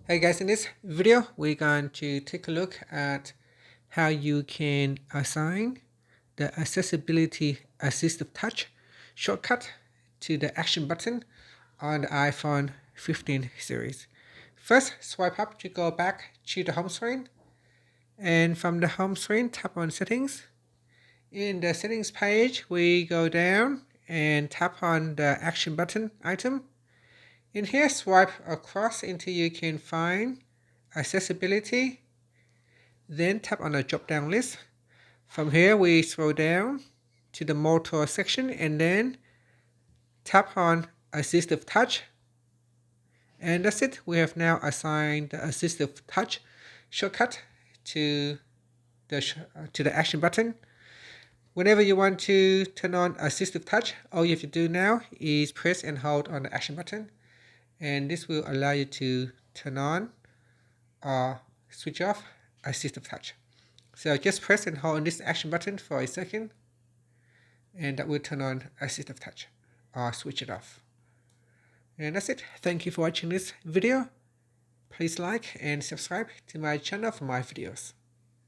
Hey guys, in this video we're going to take a look at how you can assign the Accessibility Assistive Touch shortcut to the action button on the iPhone 15 series. First, swipe up to go back to the home screen, and from the home screen tap on Settings. In the Settings page, we go down and tap on the action button item. In here, swipe across until you can find Accessibility, then tap on the drop down list. From here we scroll down to the motor section and then tap on Assistive Touch, and that's it. We have now assigned the Assistive Touch shortcut to the action button. Whenever you want to turn on Assistive Touch, all you have to do now is press and hold on the action button, and this will allow you to turn on or switch off Assistive Touch. So just press and hold on this action button for a second, and that will turn on Assistive Touch or switch it off. And that's it. Thank you for watching this video. Please like and subscribe to my channel for more videos.